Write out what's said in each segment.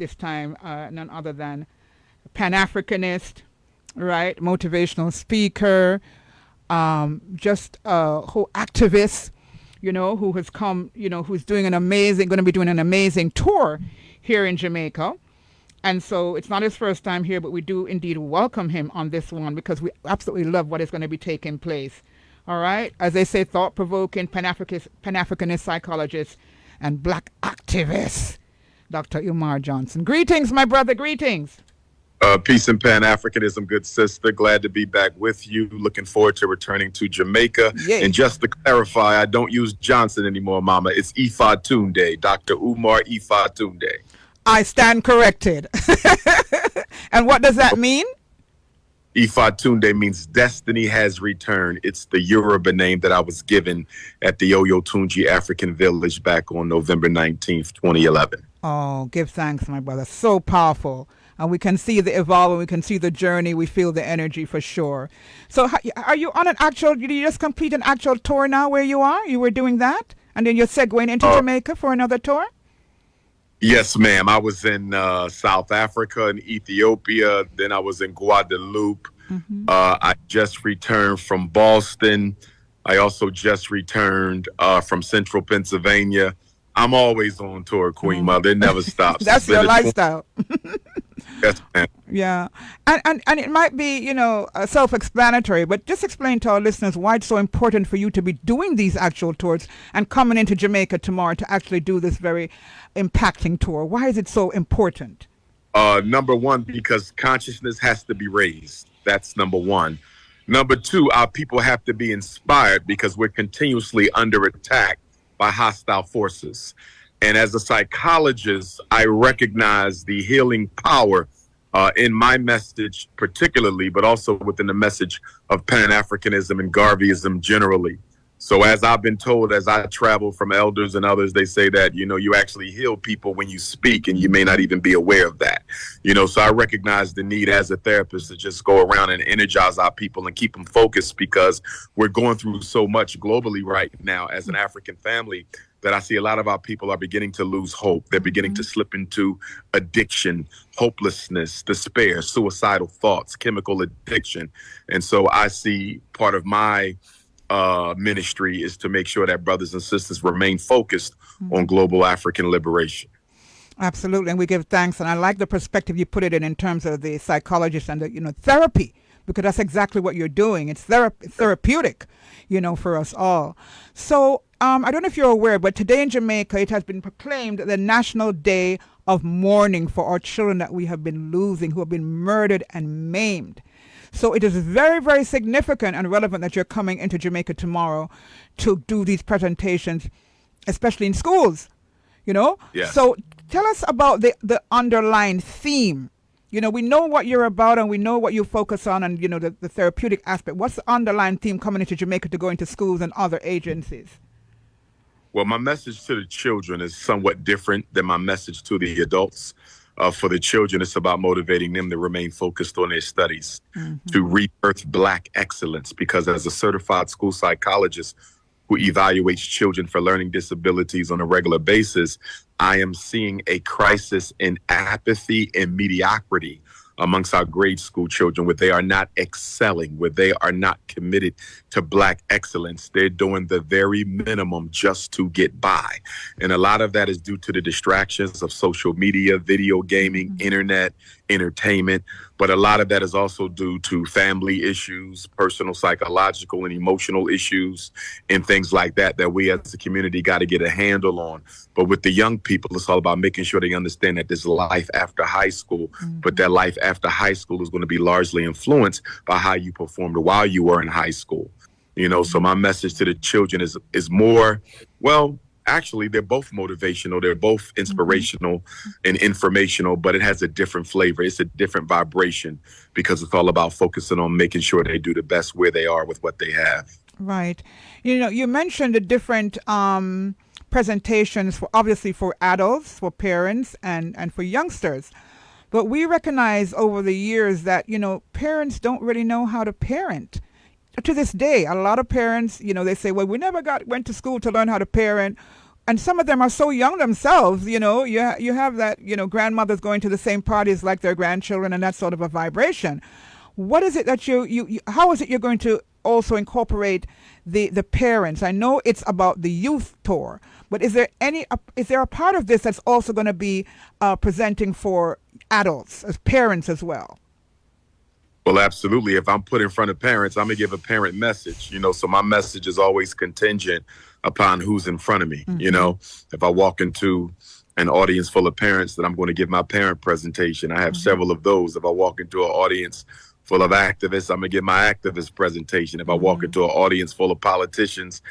this time, none other than Pan-Africanist, right? Motivational speaker, just a whole activist, who has come, who's going to be doing an amazing tour here in Jamaica. And so it's not his first time here, but we do indeed welcome him on this one because we absolutely love what is going to be taking place. All right? As they say, thought-provoking Pan-Africanist psychologist and black activist, Dr. Umar Johnson. Greetings, my brother. Greetings. Peace and Pan-Africanism, good sister. Glad to be back with you. Looking forward to returning to Jamaica. Yay. And just to clarify, I don't use Johnson anymore, Mama. It's Ifa Tunde, Dr. Umar Ifa Tunde. I stand corrected. And what does that mean? Ifa Tunde means destiny has returned. It's the Yoruba name that I was given at the Oyotunji African Village back on November 19th, 2011. Oh, give thanks, my brother. So powerful. And we can see the evolve, we can see the journey, we feel the energy for sure. So are you on did you just complete an actual tour now where you are? You were doing that? And then you're segueing into Jamaica for another tour? Yes, ma'am. I was in South Africa and Ethiopia. Then I was in Guadeloupe. Mm-hmm. I just returned from Boston. I also just returned from Central Pennsylvania. I'm always on tour, Queen Mother. It never stops. That's your lifestyle. Yes, ma'am. Yeah. And it might be, self-explanatory, but just explain to our listeners why it's so important for you to be doing these actual tours and coming into Jamaica tomorrow to actually do this very impacting tour. Why is it so important? Number one, because consciousness has to be raised. That's number one. Number two, our people have to be inspired because we're continuously under attack by hostile forces. And as a psychologist, I recognize the healing power in my message particularly, but also within the message of Pan-Africanism and Garveyism generally. So as I've been told, as I travel from elders and others, they say that, you actually heal people when you speak and you may not even be aware of that. So I recognize the need as a therapist to just go around and energize our people and keep them focused because we're going through so much globally right now as an African family that I see a lot of our people are beginning to lose hope. They're beginning to slip into addiction, hopelessness, despair, suicidal thoughts, chemical addiction. And so I see part of my ministry is to make sure that brothers and sisters remain focused on global African liberation. Absolutely. And we give thanks. And I like the perspective you put it in terms of the psychologist and the, therapy, because that's exactly what you're doing. It's therapeutic, for us all. So I don't know if you're aware, but today in Jamaica, it has been proclaimed the National Day of Mourning for our children that we have been losing, who have been murdered and maimed. So it is very, very significant and relevant that you're coming into Jamaica tomorrow to do these presentations, especially in schools, Yes. So tell us about the underlying theme. We know what you're about and we know what you focus on and, the therapeutic aspect. What's the underlying theme coming into Jamaica to go into schools and other agencies? Well, my message to the children is somewhat different than my message to the adults. For the children, it's about motivating them to remain focused on their studies, to rebirth Black excellence, because as a certified school psychologist who evaluates children for learning disabilities on a regular basis, I am seeing a crisis in apathy and mediocrity amongst our grade school children, where they are not excelling, where they are not committed to Black excellence. They're doing the very minimum just to get by. And a lot of that is due to the distractions of social media, video gaming, internet, entertainment. But a lot of that is also due to family issues, personal, psychological, and emotional issues, and things like that, that we as a community got to get a handle on. But with the young people, it's all about making sure they understand that there's life after high school, but that life after high school is going to be largely influenced by how you performed while you were in high school. So my message to the children is more, well, actually, they're both motivational. They're both inspirational and informational, but it has a different flavor. It's a different vibration because it's all about focusing on making sure they do the best where they are with what they have. Right. You mentioned the different presentations for adults, for parents, and for youngsters. But we recognize over the years that, parents don't really know how to parent. To this day, a lot of parents, they say, well, we never went to school to learn how to parent. and some of them are so young themselves. You have that, grandmothers going to the same parties like their grandchildren, and that sort of a vibration. What is it that how is it you're going to also incorporate the parents? I know it's about the youth tour, but is there a part of this that's also going to be presenting for adults as parents as well? Well, absolutely. If I'm put in front of parents, I'm going to give a parent message, so my message is always contingent upon who's in front of me. If I walk into an audience full of parents, then I'm going to give my parent presentation. I have several of those. If I walk into an audience full of activists, I'm going to give my activist presentation. If I walk into an audience full of politicians,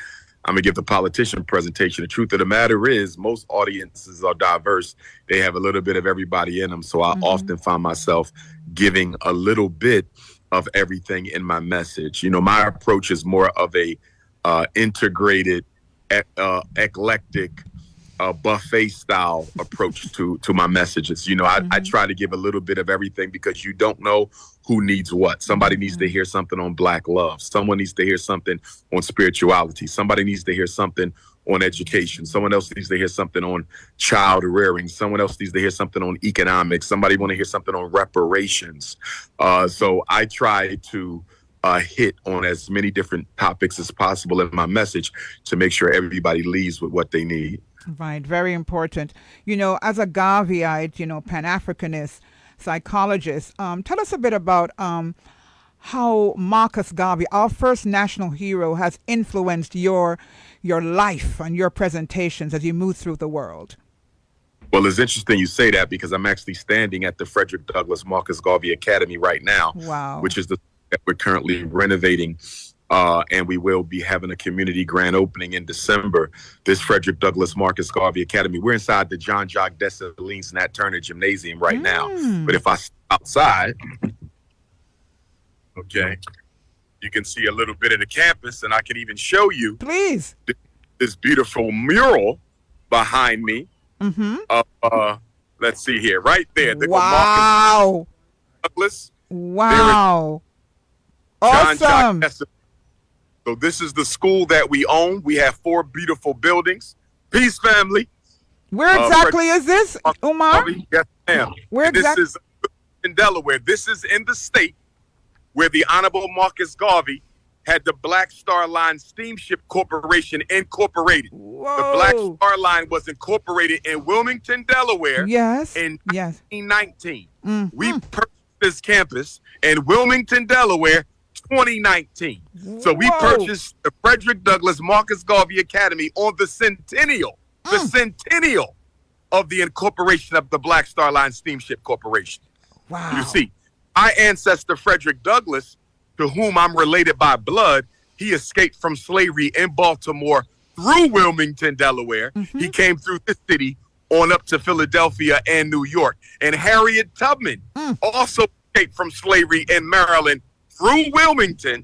I'm going to give the politician presentation. The truth of the matter is most audiences are diverse. They have a little bit of everybody in them. So I often find myself giving a little bit of everything in my message. My approach is more of a integrated, eclectic, buffet style approach to my messages. I try to give a little bit of everything because you don't know who needs what. Somebody needs to hear something on Black love. Someone needs to hear something on spirituality. Somebody needs to hear something on education. Someone else needs to hear something on child rearing. Someone else needs to hear something on economics. Somebody want to hear something on reparations. So I try to hit on as many different topics as possible in my message to make sure everybody leaves with what they need. Right, very important. As a Garveyite, Pan-Africanist, psychologist, tell us a bit about how Marcus Garvey, our first national hero, has influenced your life and your presentations as you move through the world. Well, it's interesting you say that because I'm actually standing at the Frederick Douglass Marcus Garvey Academy right now, which is the that we're currently renovating. And we will be having a community grand opening in December. This Frederick Douglass Marcus Garvey Academy. We're inside the John Jacques Dessalines Nat Turner Gymnasium right now. But if I step outside, okay, you can see a little bit of the campus, and I can even show you, please, this beautiful mural behind me. Let's see here, right there. Wow. Marcus Douglass. Wow. Awesome. So this is the school that we own. We have 4 beautiful buildings. Peace, family. Where exactly is this, Umar? Yes, ma'am. This is in Delaware. This is in the state where the Honorable Marcus Garvey had the Black Star Line Steamship Corporation incorporated. Whoa. The Black Star Line was incorporated in Wilmington, Delaware in 1919. We purchased this campus in Wilmington, Delaware, 2019. So we purchased the Frederick Douglass Marcus Garvey Academy on the centennial of the incorporation of the Black Star Line Steamship Corporation. Wow. You see, my ancestor Frederick Douglass, to whom I'm related by blood, he escaped from slavery in Baltimore through Wilmington, Delaware. He came through the city on up to Philadelphia and New York. And Harriet Tubman also escaped from slavery in Maryland through Wilmington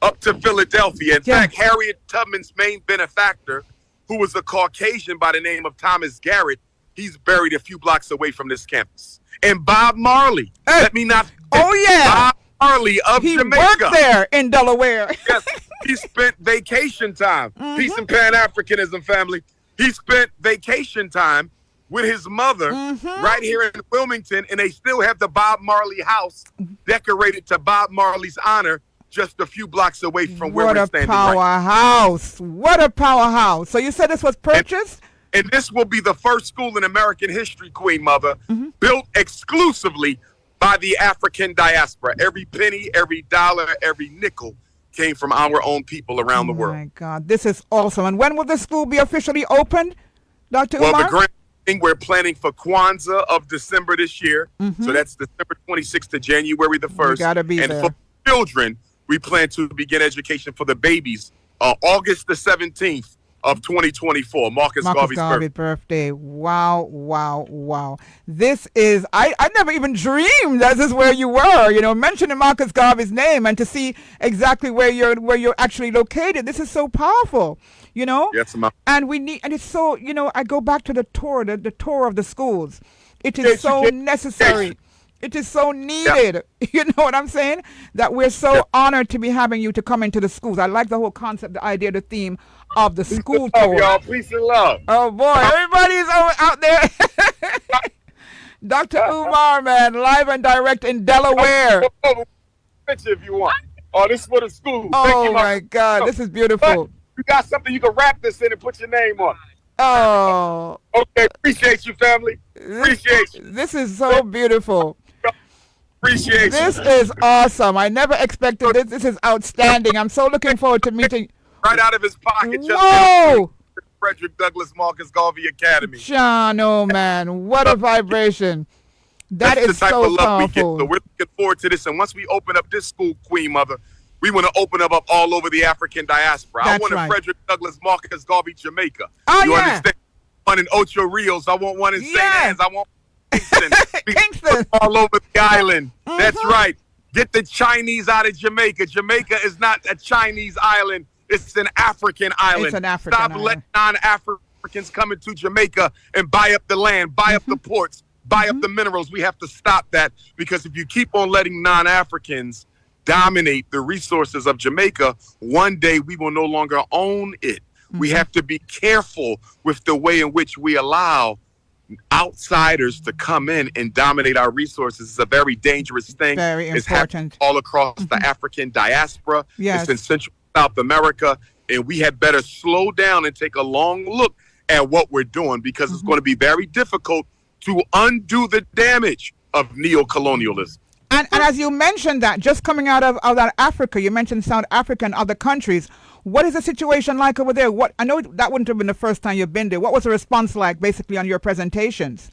up to Philadelphia. In fact, Harriet Tubman's main benefactor, who was a Caucasian by the name of Thomas Garrett, he's buried a few blocks away from this campus. And Bob Marley, let me not forget, Bob Marley of Jamaica. He worked there in Delaware. Yes, he spent vacation time. Peace and Pan-Africanism, family. He spent vacation time with his mother right here in Wilmington, and they still have the Bob Marley house decorated to Bob Marley's honor just a few blocks away from where we're standing right now. What a powerhouse. So you said this was purchased? And this will be the first school in American history, Queen Mother, built exclusively by the African diaspora. Every penny, every dollar, every nickel came from our own people around the world. Oh, my God. This is awesome. And when will the school be officially opened, Dr. Umar? Well, the grand thing, we're planning for Kwanzaa of December this year. So that's December 26th to January the 1st. Gotta be and there. For children, we plan to begin education for the babies August the 17th of 2024, Marcus Garvey's birthday. Wow. This is, I never even dreamed that this is where you were, mentioning Marcus Garvey's name and to see exactly where you're actually located. This is so powerful, Yes, ma'am. And it's so, I go back to the tour, the tour of the schools. It is so necessary. It is so needed. You know what I'm saying? That we're so honored to be having you to come into the schools. I like the whole concept, the idea, the theme of the Peace school and love, tour. y'all. Peace and love. Oh boy, everybody's out there. Dr. Umar, man, live and direct in Delaware. Picture if you want. Oh, this is for the school. Thank Oh you, my God, this is beautiful. You got something you can wrap this in and put your name on. Oh, Okay, appreciate you, family. Appreciate you. this is so beautiful. Appreciate you. This is awesome. I never expected this. This is outstanding. I'm so looking forward to meeting. Right out of his pocket. Whoa! Frederick Douglass Marcus Garvey Academy. Sean, oh man, what a vibration. That's the type so of love we get. powerful. So we're looking forward to this. And once we open up this school, Queen Mother, we want to open up all over the African diaspora. That's I want right. a Frederick Douglass Marcus Garvey, Jamaica. Oh, you yeah. understand? One in Ocho Rios. I want one in St. Anne's. I want Kingston. Kingston. All over the island. That's right. Get the Chinese out of Jamaica. Jamaica is not a Chinese island. It's an African island. It's an African Stop island. letting non-Africans come into Jamaica and buy up the land, buy up the ports, buy up the minerals. We have to stop that, because if you keep on letting non-Africans dominate the resources of Jamaica, one day we will no longer own it. We have to be careful with the way in which we allow outsiders to come in and dominate our resources. It's a very dangerous thing. Very It's happening important. all across the African diaspora. Yes. It's in Central South America, and we had better slow down and take a long look at what we're doing, because it's going to be very difficult to undo the damage of neocolonialism. And as you mentioned that, just coming out of Africa, you mentioned South Africa and other countries. What is the situation like over there? I know that wouldn't have been the first time you've been there. What was the response like, basically, on your presentations?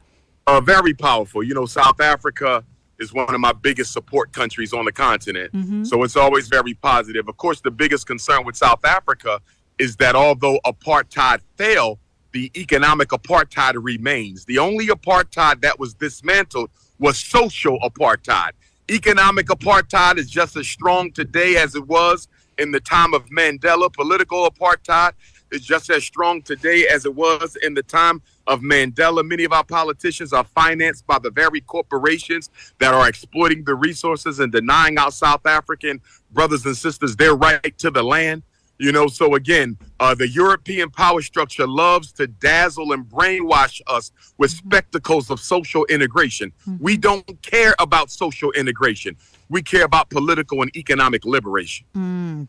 Very powerful. You know, South Africa is one of my biggest support countries on the continent. So it's always very positive. Of course, the biggest concern with South Africa is that although apartheid failed, the economic apartheid remains. The only apartheid that was dismantled was social apartheid. Economic apartheid is just as strong today as it was in the time of Mandela. Political apartheid is just as strong today as it was in the time of Mandela. Many of our politicians are financed by the very corporations that are exploiting the resources and denying our South African brothers and sisters their right to the land. You know, so again, the European power structure loves to dazzle and brainwash us with spectacles of social integration. We don't care about social integration. We care about political and economic liberation.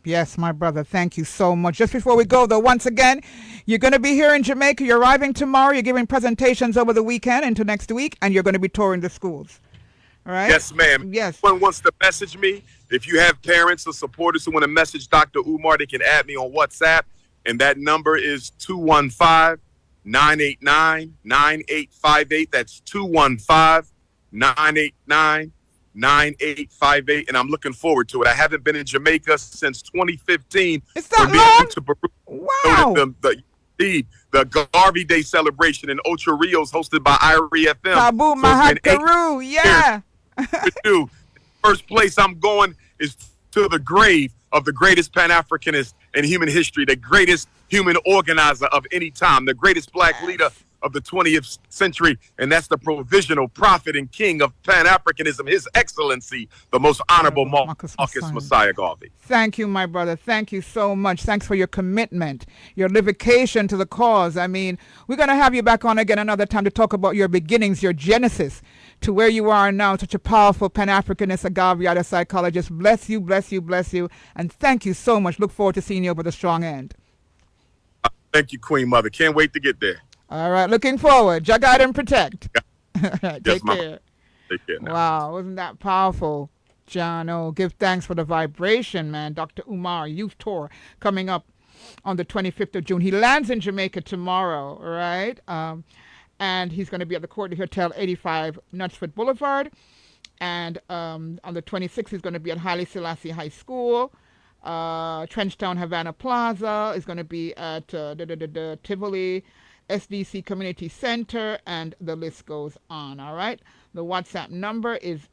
Yes, my brother. Thank you so much. Just before we go, though, once again, you're going to be here in Jamaica. You're arriving tomorrow. You're giving presentations over the weekend into next week, and you're going to be touring the schools. All right? Yes, ma'am. Yes. If anyone wants to message me, if you have parents or supporters who want to message Dr. Umar, they can add me on WhatsApp, and that number is 215-989-9858. That's 215-989-9858, and I'm looking forward to it. I haven't been in Jamaica since 2015. It's that long? Wow. The Garvey Day celebration in Ocho Rios, hosted by Irie FM. Tabu Mahakaru, yeah. Do. First place I'm going is to the grave of the greatest Pan-Africanist in human history, the greatest human organizer of any time, the greatest black leader of the 20th century, and that's the provisional prophet and king of Pan-Africanism, His Excellency, the most honorable Marcus Messiah Garvey. Thank you, my brother. Thank you so much. Thanks for your commitment, your dedication to the cause. I mean, we're going to have you back on again another time to talk about your beginnings, your genesis to where you are now, such a powerful Pan-Africanist, a Garvey psychologist. Bless you, bless you, bless you, and thank you so much. Look forward to seeing you over the strong end. Thank you, Queen Mother. Can't wait to get there. All right, looking forward. Jah guide and protect. All right, take care. Take care now. Wow, wasn't that powerful, John? Oh, give thanks for the vibration, man. Dr. Umar Youth Tour coming up on the 25th of June. He lands in Jamaica tomorrow, right? And he's going to be at the Courtney Hotel, 85 Knutsford Boulevard. And on the 26th, he's going to be at Haile Selassie High School. Trenchtown Havana Plaza is going to be at Tivoli SDC Community Center, and the list goes on. All right. The WhatsApp number is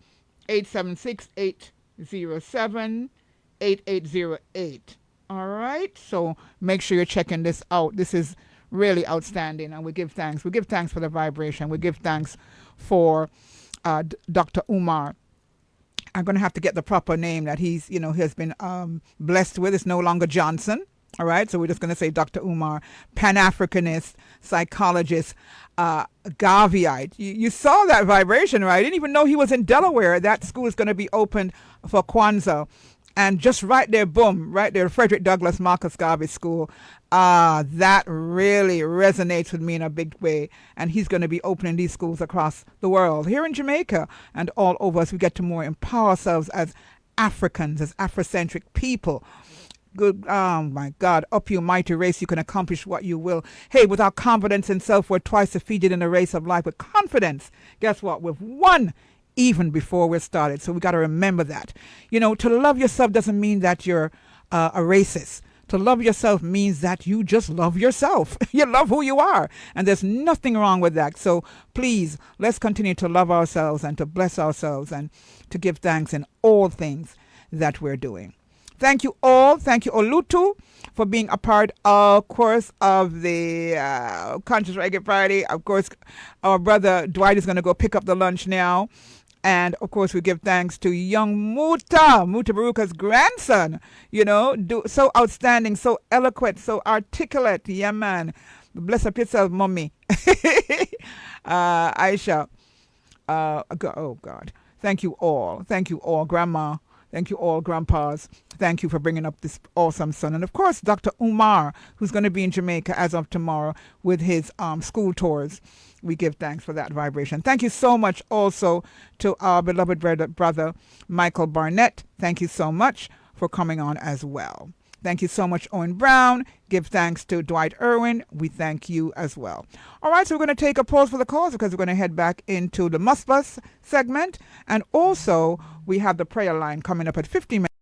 876-807-8808. All right. So make sure you're checking this out. This is really outstanding, and we give thanks. We give thanks for the vibration. We give thanks for Dr. Umar. I'm going to have to get the proper name that he's, has been blessed with. It's no longer Johnson. All right, so we're just going to say Dr. Umar, Pan-Africanist, psychologist, Garveyite. You saw that vibration, right? I didn't even know he was in Delaware. That school is going to be opened for Kwanzaa. And just right there, boom, right there, Frederick Douglass Marcus Garvey School. That really resonates with me in a big way. And he's going to be opening these schools across the world, here in Jamaica and all over us. We get to more empower ourselves as Africans, as Afrocentric people. Good, oh my God, up you mighty race, you can accomplish what you will. Hey, without confidence in self, we're twice defeated in the race of life. With confidence, guess what? We've won even before we're started. So we got to remember that. You know, to love yourself doesn't mean that you're a racist. To love yourself means that you just love yourself. You love who you are. And there's nothing wrong with that. So please, let's continue to love ourselves and to bless ourselves and to give thanks in all things that we're doing. Thank you all. Thank you, Olutu, for being a part, of course, of the Conscious Reggae Friday. Of course, our brother Dwight is going to go pick up the lunch now. And, of course, we give thanks to young Muta Baruka's grandson, you know, so outstanding, so eloquent, so articulate. Yeah, man. Bless up yourself, mommy. Aisha. Oh, God. Thank you all. Thank you all, Grandma. Thank you all, grandpas. Thank you for bringing up this awesome son. And, of course, Dr. Umar, who's going to be in Jamaica as of tomorrow with his school tours. We give thanks for that vibration. Thank you so much also to our beloved brother, Michael Barnett. Thank you so much for coming on as well. Thank you so much, Owen Brown. Give thanks to Dwight Irwin. We thank you as well. All right, so we're going to take a pause for the cause because we're going to head back into the Must Bus segment. And also, we have the prayer line coming up at 15 minutes.